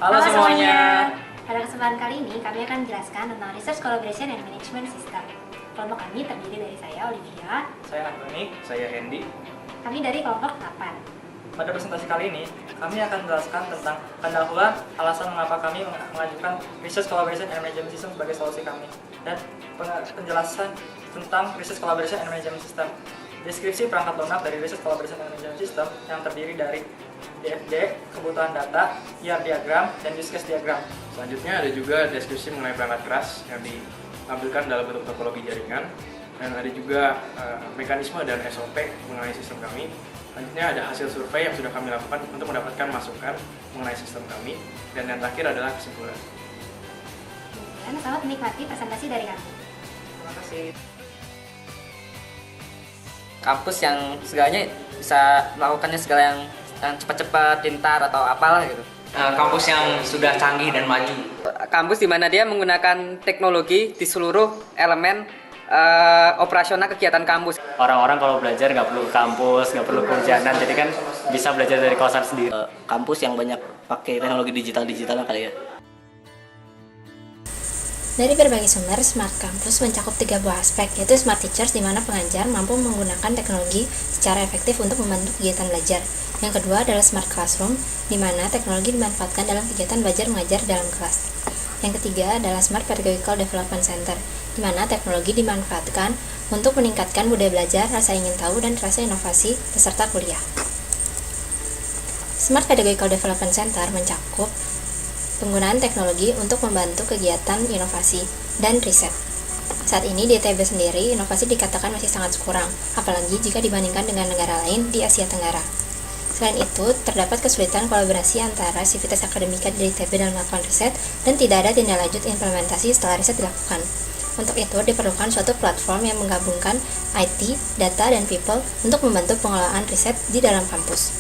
Halo semuanya. Pada kesempatan kali ini kami akan menjelaskan tentang Research Collaboration and Management System. Kelompok kami terdiri dari saya, Olivia. Saya Antoni. Saya Hendy. Kami dari kelompok 8. Pada presentasi kali ini, kami akan menjelaskan tentang pendahuluan alasan mengapa kami mengajukan Research Collaboration and Management System sebagai solusi kami, dan penjelasan tentang Research Collaboration and Management System. Deskripsi perangkat lunak dari Research Collaboration and Management System yang terdiri dari DFD, kebutuhan data, IR diagram, dan use case diagram. Selanjutnya ada juga deskripsi mengenai perangkat keras yang ditampilkan dalam bentuk topologi jaringan, dan ada juga mekanisme dan SOP mengenai sistem kami. Selanjutnya ada hasil survei yang sudah kami lakukan untuk mendapatkan masukan mengenai sistem kami, dan yang terakhir adalah kesimpulan. Dan selamat menikmati presentasi dari kami. Terima kasih. Kampus yang segalanya bisa melakukannya segala yang cepat-cepat, pintar atau apalah gitu. Kampus yang sudah canggih dan maju. Kampus di mana dia menggunakan teknologi di seluruh elemen operasional kegiatan kampus. Orang-orang kalau belajar nggak perlu ke kampus, nggak perlu ke hujanan, jadi kan bisa belajar dari kosan sendiri. Kampus yang banyak pakai teknologi digital kali ya. Dari berbagai sumber, Smart Campus mencakup 3 buah aspek, yaitu Smart Teachers, di mana pengajar mampu menggunakan teknologi secara efektif untuk membantu kegiatan belajar. Yang kedua adalah Smart Classroom, di mana teknologi dimanfaatkan dalam kegiatan belajar mengajar dalam kelas. Yang ketiga adalah Smart Pedagogical Development Center, di mana teknologi dimanfaatkan untuk meningkatkan budaya belajar, rasa ingin tahu, dan rasa inovasi peserta kuliah. Smart Pedagogical Development Center mencakup penggunaan teknologi untuk membantu kegiatan inovasi dan riset. Saat ini di ITB sendiri, inovasi dikatakan masih sangat kurang, apalagi jika dibandingkan dengan negara lain di Asia Tenggara. Selain itu, terdapat kesulitan kolaborasi antara sivitas akademika di ITB dalam melakukan riset, dan tidak ada tindak lanjut implementasi setelah riset dilakukan. Untuk itu, diperlukan suatu platform yang menggabungkan IT, data, dan people untuk membantu pengelolaan riset di dalam kampus.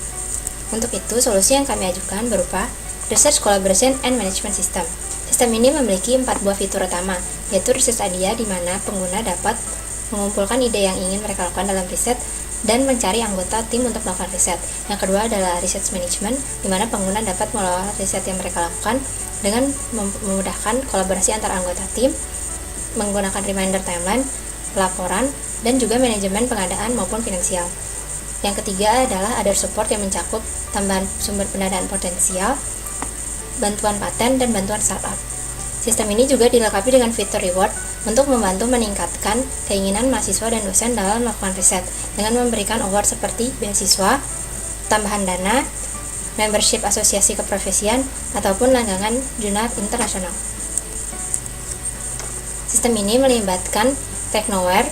Untuk itu, solusi yang kami ajukan berupa Research Collaboration and Management System. Sistem ini memiliki 4 buah fitur utama, yaitu Research Idea, di mana pengguna dapat mengumpulkan ide yang ingin mereka lakukan dalam riset dan mencari anggota tim untuk melakukan riset. Yang kedua adalah Research Management, di mana pengguna dapat mengelola riset yang mereka lakukan dengan memudahkan kolaborasi antar anggota tim, menggunakan reminder timeline, pelaporan, dan juga manajemen pengadaan maupun finansial. Yang ketiga adalah Other Support, yang mencakup tambahan sumber pendanaan potensial, bantuan paten, dan bantuan startup. Sistem ini juga dilengkapi dengan fitur reward untuk membantu meningkatkan keinginan mahasiswa dan dosen dalam melakukan riset dengan memberikan award seperti beasiswa, tambahan dana, membership asosiasi keprofesian, ataupun langganan jurnal internasional. Sistem ini melibatkan Technoware,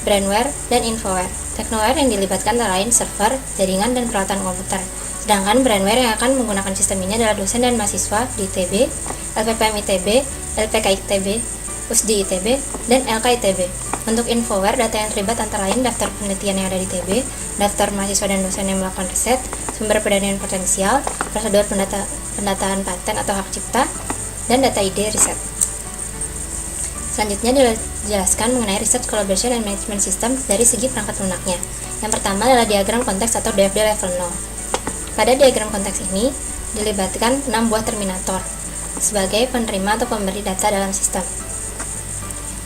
Brandware, dan Infoware. Technoware yang dilibatkan antara lain server, jaringan, dan peralatan komputer. Sedangkan Brandware yang akan menggunakan sistem ini adalah dosen dan mahasiswa di ITB, LPPM ITB, LPK ITB, USD ITB, dan LK ITB. Untuk Infoware, data yang terlibat antara lain daftar penelitian yang ada di ITB, daftar mahasiswa dan dosen yang melakukan riset, sumber pendanaan potensial, prosedur pendataan paten atau hak cipta, dan data ide riset. Selanjutnya dijelaskan mengenai Research Collaboration and Management System dari segi perangkat lunaknya. Yang pertama adalah diagram konteks atau DFD level 0. Pada diagram konteks ini, dilibatkan 6 buah terminator sebagai penerima atau pemberi data dalam sistem.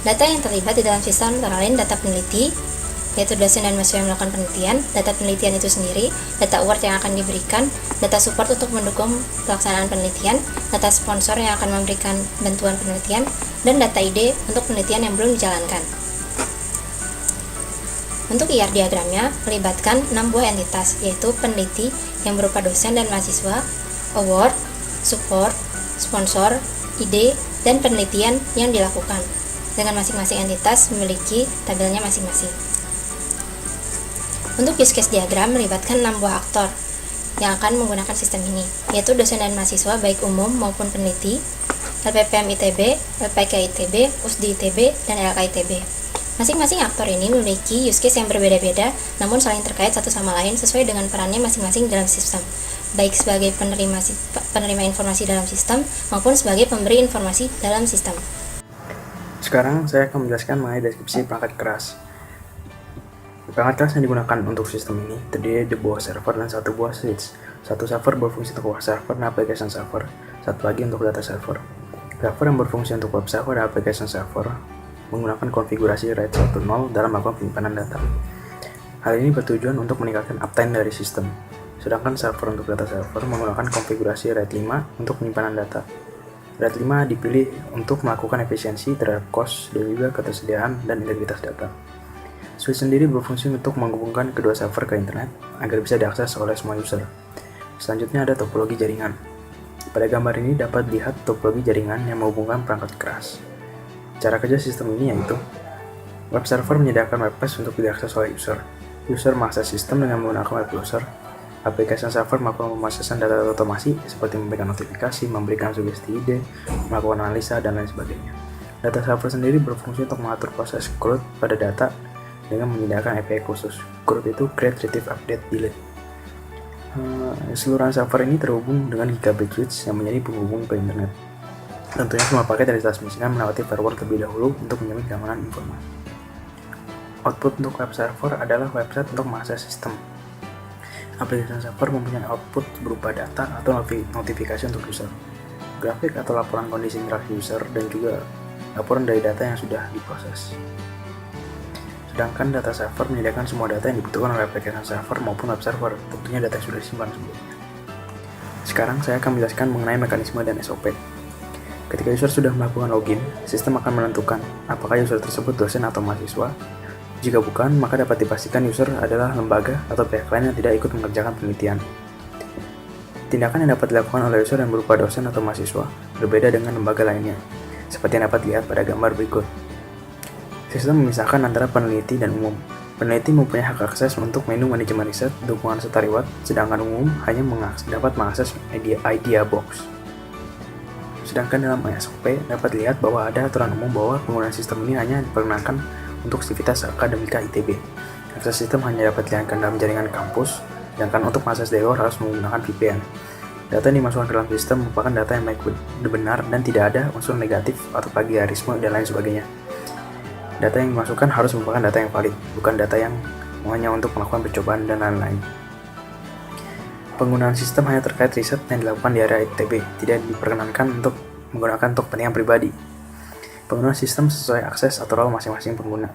Data yang terlibat di dalam sistem antara lain data peneliti, yaitu dosen dan mahasiswa yang melakukan penelitian, data penelitian itu sendiri, data award yang akan diberikan, data support untuk mendukung pelaksanaan penelitian, data sponsor yang akan memberikan bantuan penelitian, dan data ide untuk penelitian yang belum dijalankan. Untuk IR diagramnya melibatkan 6 buah entitas, yaitu peneliti yang berupa dosen dan mahasiswa, award, support, sponsor, ide, dan penelitian yang dilakukan, dengan masing-masing entitas memiliki tabelnya masing-masing. Untuk use case diagram melibatkan 6 buah aktor yang akan menggunakan sistem ini, yaitu dosen dan mahasiswa baik umum maupun peneliti, LPPM ITB, LPK ITB, USD ITB, dan LK ITB. Masing-masing aktor ini memiliki use case yang berbeda-beda, namun saling terkait satu sama lain sesuai dengan perannya masing-masing dalam sistem, baik sebagai penerima informasi dalam sistem maupun sebagai pemberi informasi dalam sistem. Sekarang saya akan menjelaskan mengenai deskripsi perangkat keras. Perangkat keras yang digunakan untuk sistem ini terdiri dari 2 buah server dan 1 buah switch. Satu server berfungsi untuk server dan application server, Satu lagi untuk data server. Server yang berfungsi untuk web server dan application server menggunakan konfigurasi RAID 1.0 dalam melakukan penyimpanan data. Hal ini bertujuan untuk meningkatkan uptime dari sistem. Sedangkan server untuk data server menggunakan konfigurasi RAID 5 untuk penyimpanan data. RAID 5 dipilih untuk melakukan efisiensi terhadap cost dan juga ketersediaan dan integritas data. Switch sendiri berfungsi untuk menghubungkan kedua server ke internet agar bisa diakses oleh semua user. Selanjutnya ada topologi jaringan. Pada gambar ini dapat dilihat topologi jaringan yang menghubungkan perangkat keras. Cara kerja sistem ini yaitu web server menyediakan web page untuk diakses oleh user. User mengakses sistem dengan menggunakan web browser. Aplikasi server melakukan pemrosesan data otomasi seperti memberikan notifikasi, memberikan sugesti ide, melakukan analisa, dan lain sebagainya. Data server sendiri berfungsi untuk mengatur proses CRUD pada data dengan menyediakan API khusus. CRUD itu Create, Retrieve, Update, Delete. Seluruh server ini terhubung dengan gigabit switch yang menjadi penghubung ke internet. Tentunya semua paket yang ditransmisikan melewati firewall terlebih dahulu untuk menjamin keamanan informasi. Output untuk web server adalah website untuk mengakses sistem. Aplikasi server mempunyai output berupa data atau notifikasi untuk user, grafik atau laporan kondisi interaksi user, dan juga laporan dari data yang sudah diproses. Sedangkan data server menyediakan semua data yang dibutuhkan oleh aplikasi server maupun web server, tentunya data yang sudah disimpan sebelumnya. Sekarang saya akan menjelaskan mengenai mekanisme dan SOP. Ketika user sudah melakukan login, sistem akan menentukan apakah user tersebut dosen atau mahasiswa. Jika bukan, maka dapat dipastikan user adalah lembaga atau pihak lain yang tidak ikut mengerjakan penelitian. Tindakan yang dapat dilakukan oleh user yang berupa dosen atau mahasiswa berbeda dengan lembaga lainnya, seperti yang dapat dilihat pada gambar berikut. Sistem memisahkan antara peneliti dan umum. Peneliti mempunyai hak akses untuk menu manajemen riset, dukungan serta reward, sedangkan umum hanya dapat mengakses idea box. Sedangkan dalam SOP dapat dilihat bahwa ada aturan umum bahwa penggunaan sistem ini hanya diperkenankan untuk aktivitas akademika ITB. Akses sistem hanya dapat dilakukan dalam jaringan kampus, sedangkan untuk mengakses dari luar harus menggunakan VPN. Data yang dimasukkan ke dalam sistem merupakan data yang baik benar dan tidak ada unsur negatif atau plagiarisme dan lain sebagainya. Data yang dimasukkan harus merupakan data yang valid, bukan data yang hanya untuk melakukan percobaan dan lain-lain. Penggunaan sistem hanya terkait riset yang dilakukan di area ITB, tidak diperkenankan untuk menggunakan untuk kepentingan pribadi. Penggunaan sistem sesuai akses atau role masing-masing pengguna.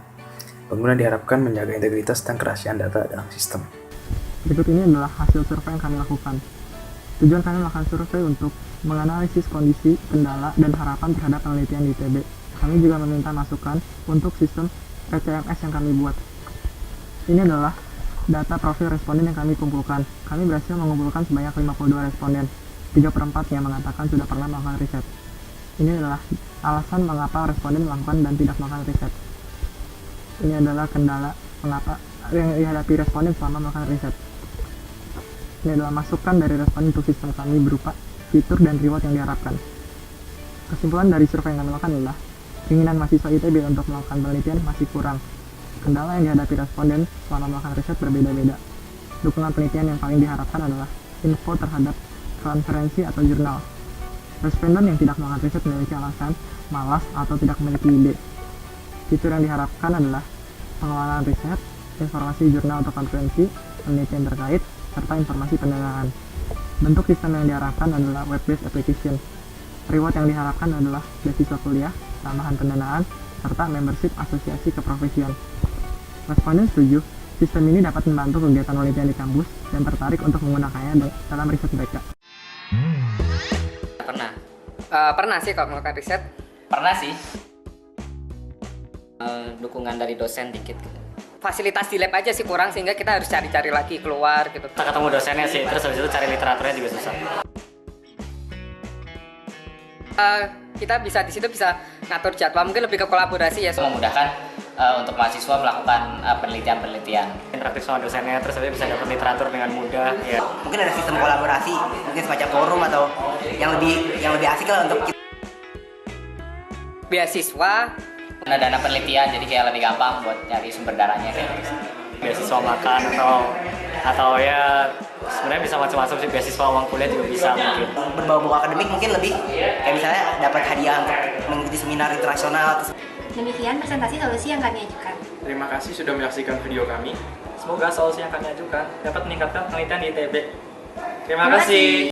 Pengguna diharapkan menjaga integritas dan kerahasiaan data dalam sistem. Berikut ini adalah hasil survei yang kami lakukan. Tujuan kami melakukan survei untuk menganalisis kondisi, kendala, dan harapan terhadap penelitian di ITB. Kami juga meminta masukan untuk sistem PCMS yang kami buat. Ini adalah data profil responden yang kami kumpulkan. Kami berhasil mengumpulkan sebanyak 52 responden. 3/4 yang mengatakan sudah pernah melakukan riset. Ini adalah alasan mengapa responden melakukan dan tidak melakukan riset. Ini adalah kendala mengapa yang dihadapi responden selama melakukan riset. Ini adalah masukan dari responden untuk sistem kami berupa fitur dan reward yang diharapkan. Kesimpulan dari survei yang kami lakukan adalah keinginan mahasiswa ITB untuk melakukan penelitian masih kurang. Kendala yang dihadapi responden selama melakukan riset berbeda-beda. Dukungan penelitian yang paling diharapkan adalah info terhadap konferensi atau jurnal. Responden yang tidak melakukan riset memiliki alasan malas atau tidak memiliki ide. Fitur yang diharapkan adalah pengelolaan riset, informasi jurnal atau konferensi, penelitian terkait, serta informasi pendanaan. Bentuk sistem yang diharapkan adalah web-based application. Reward yang diharapkan adalah beasiswa kuliah, tambahan pendanaan, serta membership asosiasi keprofesian. Responden setuju, sistem ini dapat membantu kegiatan penelitian di kampus dan tertarik untuk menggunakannya dalam riset mereka. Pernah sih kalau melakukan riset. Pernah sih. Dukungan dari dosen dikit gitu. Fasilitas di lab aja sih kurang sehingga kita harus cari-cari lagi keluar gitu. Kita ketemu dosennya sih, terus habis itu cari literaturnya juga susah. Kita bisa di situ bisa ngatur jadwal, mungkin lebih ke kolaborasi ya. Memudahkan untuk mahasiswa melakukan penelitian-penelitian. Interaktif sama dosennya, terus habis itu bisa dapat literatur dengan mudah. Ya. Mungkin ada sistem kolaborasi, mungkin semacam forum atau yang lebih asik lah untuk kita. Beasiswa, Dana penelitian, jadi kayak lebih gampang buat nyari sumber dananya kayak gitu. Beasiswa makan atau ya sebenarnya bisa macam-macam sih, beasiswa uang kuliah juga bisa mungkin. Berbau-bau akademik mungkin lebih kayak misalnya dapat hadiah untuk mengikuti seminar internasional. Demikian presentasi solusi yang kami ajukan. Terima kasih sudah menyaksikan video kami. Semoga solusi yang kami ajukan dapat meningkatkan penelitian di ITB. Terima kasih.